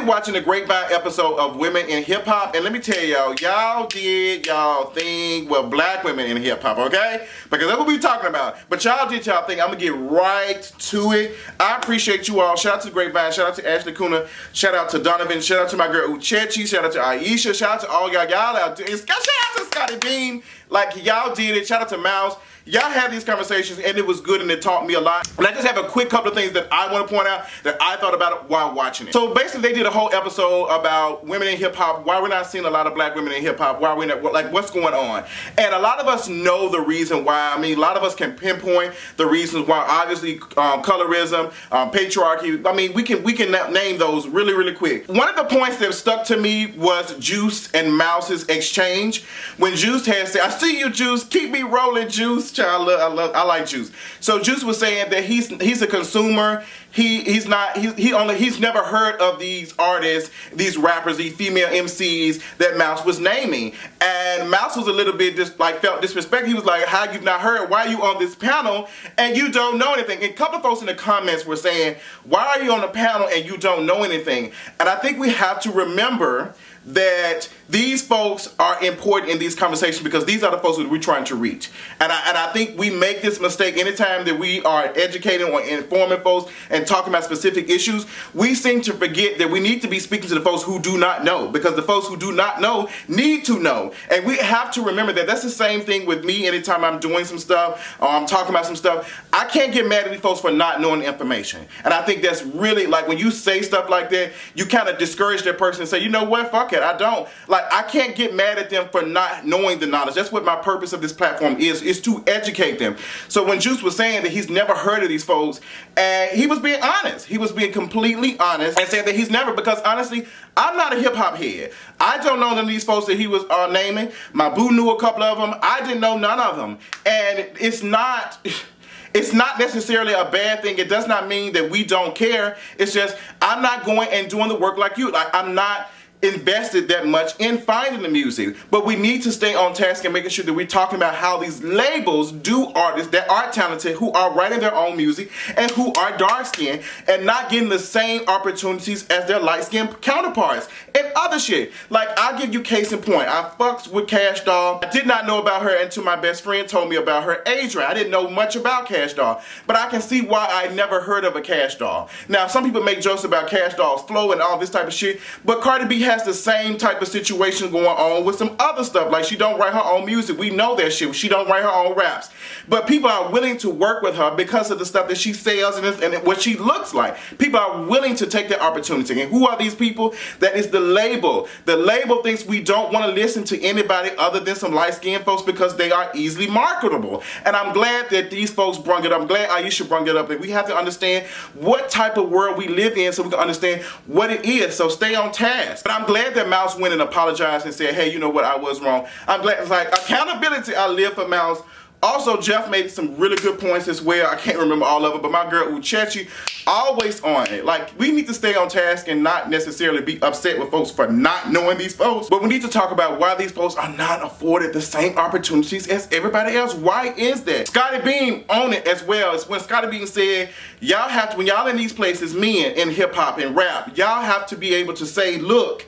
watching the Grapevine episode of Women in Hip Hop, and let me tell y'all did y'all thing with black women in hip hop, okay? Because that's what we're talking about. But y'all did y'all thing. I'm gonna get right to it. I appreciate you all. Shout out to Grapevine. Shout out to Ashley Kuna. Shout out to Donovan. Shout out to my girl Uchechi. Shout out to Aisha. Shout out to all y'all out there. Shout out to Scotty Beam. Like, y'all did it. Shout out to Mouse. Y'all had these conversations and it was good and it taught me a lot. And I just have a quick couple of things that I want to point out that I thought about while watching it. So basically they did a whole episode about women in hip hop, why we're not seeing a lot of black women in hip hop, why we're not, like, what's going on. And a lot of us know the reason why. I mean, a lot of us can pinpoint the reasons why. Obviously, colorism, patriarchy. I mean, we can name those really, really quick. One of the points that stuck to me was Juice and Mouse's exchange. When Juice had said, "I see you, Juice, keep me rolling, Juice." I like Juice. So Juice was saying that he's a consumer. He's never heard of these artists, these rappers, these female MCs that Mouse was naming. And Mouse was a little bit felt disrespected. He was like, "How you've not heard? Why are you on this panel and you don't know anything?" And a couple of folks in the comments were saying, "Why are you on the panel and you don't know anything?" And I think we have to remember that these folks are important in these conversations because these are the folks that we're trying to reach. And I think we make this mistake anytime that we are educating or informing folks and talking about specific issues. We seem to forget that we need to be speaking to the folks who do not know, because the folks who do not know need to know. And we have to remember that. That's the same thing with me anytime I'm doing some stuff or I'm talking about some stuff. I can't get mad at these folks for not knowing the information. And I think that's really, like, when you say stuff like that, you kind of discourage that person and say, "You know what, fuck it, I don't." Like, I can't get mad at them for not knowing the knowledge. That's what my purpose of this platform is to educate them. So when Juice was saying that he's never heard of these folks, and he was being honest. He was being completely honest and saying that he's never, because honestly, I'm not a hip hop head. I don't know none of these folks that he was naming. My boo knew a couple of them. I didn't know none of them. And it's not necessarily a bad thing. It does not mean that we don't care. It's just, I'm not going and doing the work like you. Like, I'm not invested that much in finding the music, but we need to stay on task and making sure that we're talking about how these labels do artists that are talented, who are writing their own music and who are dark skinned and not getting the same opportunities as their light skinned counterparts and other shit. Like, I'll give you case in point. I fucks with Cash Doll. I did not know about her until my best friend told me about her, Adrian. I didn't know much about Cash Doll, but I can see why I never heard of a Cash Doll. Now, some people make jokes about Cash Doll's flow and all this type of shit, but Cardi B has the same type of situation going on with some other stuff. Like, she don't write her own music. We know that shit. She don't write her own raps. But people are willing to work with her because of the stuff that she sells and what she looks like. People are willing to take that opportunity. And who are these people? That is the label. The label thinks we don't want to listen to anybody other than some light-skinned folks because they are easily marketable. And I'm glad that these folks brought it up. I'm glad Aisha brought it up. That we have to understand what type of world we live in so we can understand what it is. So stay on task. But I'm glad that Mouse went and apologized and said, "Hey, you know what, I was wrong." I'm glad. It's like accountability. I live for Mouse. Also, Jeff made some really good points as well. I can't remember all of it, but my girl Uchechi, always on it. Like, we need to stay on task and not necessarily be upset with folks for not knowing these folks. But we need to talk about why these folks are not afforded the same opportunities as everybody else. Why is that? Scotty Beam on it as well. It's when Scotty Beam said, y'all have to, when y'all in these places, men in hip hop and rap, y'all have to be able to say, look,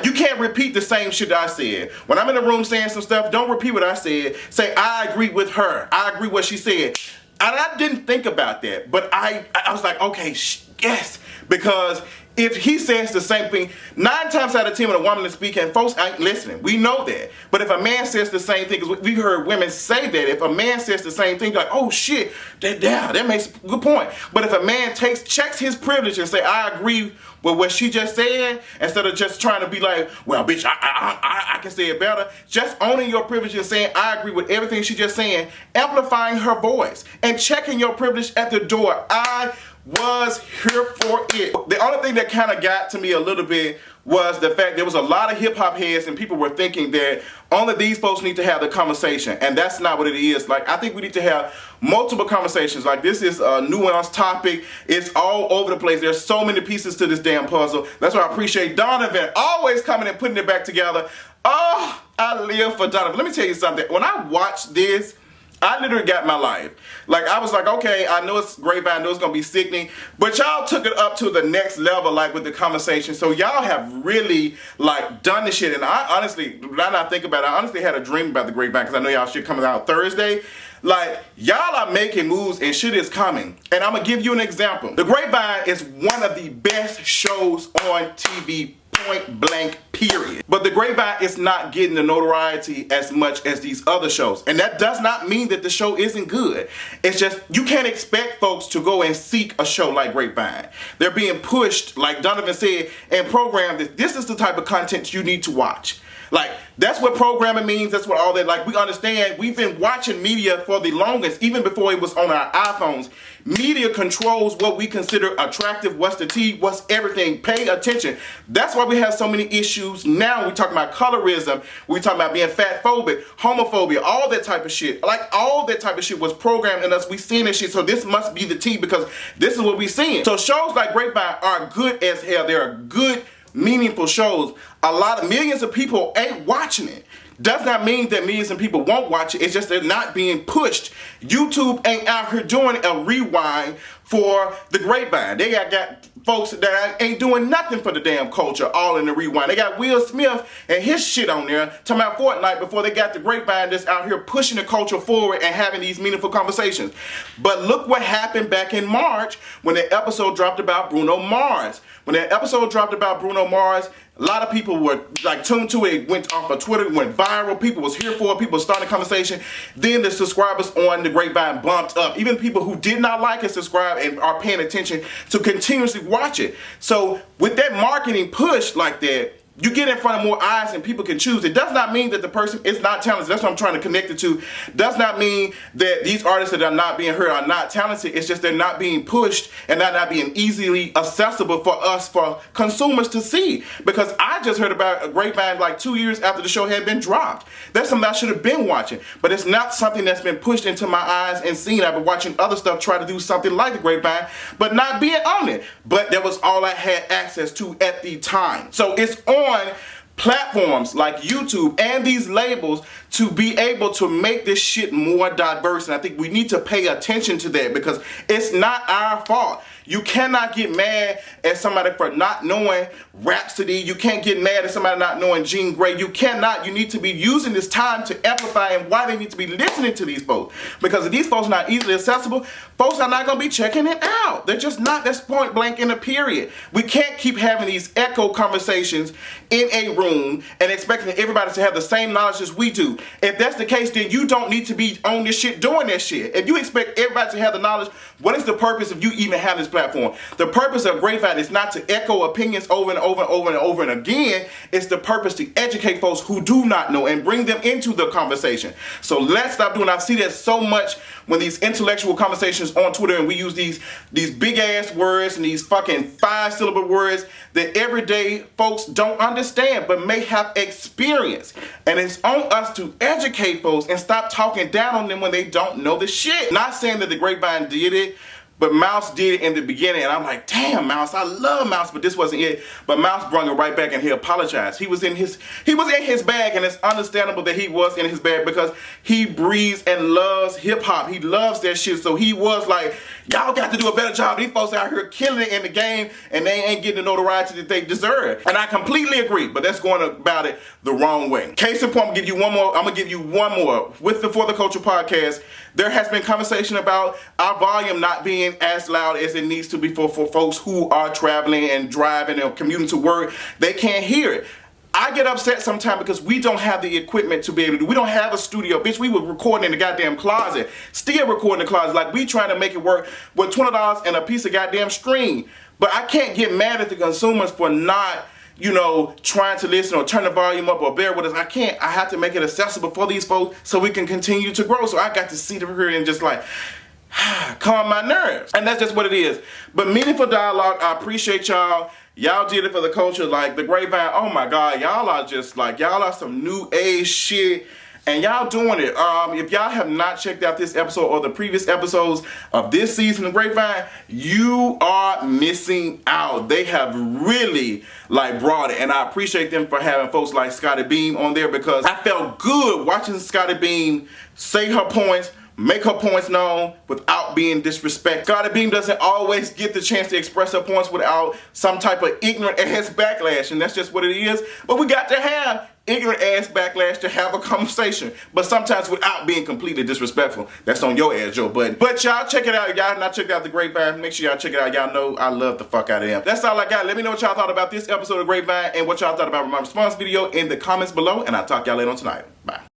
you can't repeat the same shit I said. When I'm in the room saying some stuff, don't repeat what I said. Say, I agree with her. I agree what she said. And I didn't think about that, but I was like, okay, yes. Because if he says the same thing, 9 times out of 10 when a woman is speaking, folks ain't listening. We know that. But if a man says the same thing, because we've heard women say that, if a man says the same thing, like, oh shit, that makes a good point. But if a man checks his privilege and say, I agree with what she just said, instead of just trying to be like, well, bitch, I can say it better, just owning your privilege and saying, I agree with everything she just saying, amplifying her voice, and checking your privilege at the door. I was here for it. The only thing that kind of got to me a little bit was the fact there was a lot of hip hop heads and people were thinking that only these folks need to have the conversation, and that's not what it is. Like, I think we need to have multiple conversations. Like, this is a nuanced topic. It's all over the place. There's so many pieces to this damn puzzle. That's why I appreciate Donovan always coming and putting it back together. Oh, I live for Donovan. Let me tell you something. When I watched this, I literally got my life. Like, I was like, okay, I know it's Grapevine, I know it's gonna be sickening, but y'all took it up to the next level, like with the conversation. So y'all have really like done this shit. And I honestly, now that I think about it, I honestly had a dream about the Grapevine because I know y'all shit coming out Thursday. Like, y'all are making moves and shit is coming. And I'm gonna give you an example. The Grapevine is one of the best shows on TV, point blank, period. But the Grapevine is not getting the notoriety as much as these other shows. And that does not mean that the show isn't good. It's just, you can't expect folks to go and seek a show like Grapevine. They're being pushed, like Donovan said, and programmed that this is the type of content you need to watch. Like, that's what programming means. That's what all that, like, we understand. We've been watching media for the longest, even before it was on our iPhones. Media controls what we consider attractive, what's the tea, what's everything. Pay attention. That's why we have so many issues now. We talking about colorism. We talking about being fat phobic, homophobia, all that type of shit. Like, all that type of shit was programmed in us. We seeing this shit, so this must be the tea because this is what we seeing. So shows like Grapevine are good as hell. They're good, meaningful shows. A lot of millions of people ain't watching it. Does not mean that millions of people won't watch it. It's just they're not being pushed. YouTube ain't out here doing a rewind for the Grapevine. They got folks that ain't doing nothing for the damn culture all in the rewind. They got Will Smith and his shit on there talking about Fortnite before they got the Grapevine that's out here pushing the culture forward and having these meaningful conversations. But look what happened back in March when the episode dropped about Bruno Mars. When that episode dropped about Bruno Mars, a lot of people were like tuned to it. It went off of Twitter, it went viral. People was here for it. People started a conversation. Then the subscribers on the Grapevine bumped up. Even people who did not like it subscribe and are paying attention to continuously watch it. So with that marketing push like that, you get in front of more eyes and people can choose. It does not mean that the person is not talented. That's what I'm trying to connect it to. Does not mean that these artists that are not being heard are not talented. It's just they're not being pushed and they're not being easily accessible for us, for consumers to see. Because I just heard about a Grapevine like 2 years after the show had been dropped. That's something I should have been watching. But it's not something that's been pushed into my eyes and seen. I've been watching other stuff try to do something like the Grapevine, but not being on it. But that was all I had access to at the time. So it's on platforms like YouTube and these labels to be able to make this shit more diverse. And I think we need to pay attention to that because it's not our fault. You cannot get mad at somebody for not knowing Rhapsody. You can't get mad at somebody not knowing Jean Grey. You cannot. You need to be using this time to amplify and why they need to be listening to these folks. Because if these folks are not easily accessible, folks are not going to be checking it out. They're just not. That's point blank in a period. We can't keep having these echo conversations in a room and expecting everybody to have the same knowledge as we do. If that's the case, then you don't need to be on this shit doing that shit. If you expect everybody to have the knowledge, what is the purpose of you even having this platform? The purpose of Grapevine is not to echo opinions over and over and over and over and again. It's the purpose to educate folks who do not know and bring them into the conversation. So let's stop doing. I see that so much when these intellectual conversations on Twitter and we use these big ass words and these fucking 5-syllable words that everyday folks don't understand but may have experience. And it's on us to educate folks and stop talking down on them when they don't know the shit. Not saying that the Grapevine did it, but Mouse did it in the beginning, and I'm like, damn, Mouse, I love Mouse, but this wasn't it. But Mouse brought it right back, and he apologized. He was in his bag, and it's understandable that he was in his bag because he breathes and loves hip hop. He loves that shit, so he was like, y'all got to do a better job. These folks out here killing it in the game, and they ain't getting the notoriety that they deserve. And I completely agree, but that's going about it the wrong way. Case in point, I'm gonna give you one more. With the For the Culture podcast, there has been conversation about our volume not being as loud as it needs to be for folks who are traveling and driving and commuting to work. They can't hear it. I get upset sometimes because we don't have the equipment to be able to do. We don't have a studio. Bitch, we were recording in the goddamn closet. Still recording in the closet. Like, we trying to make it work with $20 and a piece of goddamn string. But I can't get mad at the consumers for not, trying to listen or turn the volume up or bear with us. I can't. I have to make it accessible for these folks so we can continue to grow. So I got to sit over here and just like, calm my nerves. And that's just what it is. But meaningful dialogue, I appreciate y'all. Y'all did it for the culture. Like the Grapevine, oh my God, y'all are just like, y'all are some new age shit. And y'all doing it. If y'all have not checked out this episode or the previous episodes of this season of Grapevine, you are missing out. They have really brought it. And I appreciate them for having folks like Scotty Beam on there because I felt good watching Scotty Beam say her points, make her points known without being disrespectful. Scotty Beam doesn't always get the chance to express her points without some type of ignorant ass backlash, and that's just what it is. But we got to have ignorant ass backlash to have a conversation, but sometimes without being completely disrespectful. That's on your ass, Joe Budden. But y'all check it out. Y'all not checked out the Grapevine, make sure y'all check it out. Y'all know I love the fuck out of them. That's all I got. Let me know what y'all thought about this episode of Grapevine and what y'all thought about my response video in the comments below, and I'll talk y'all later on tonight. Bye.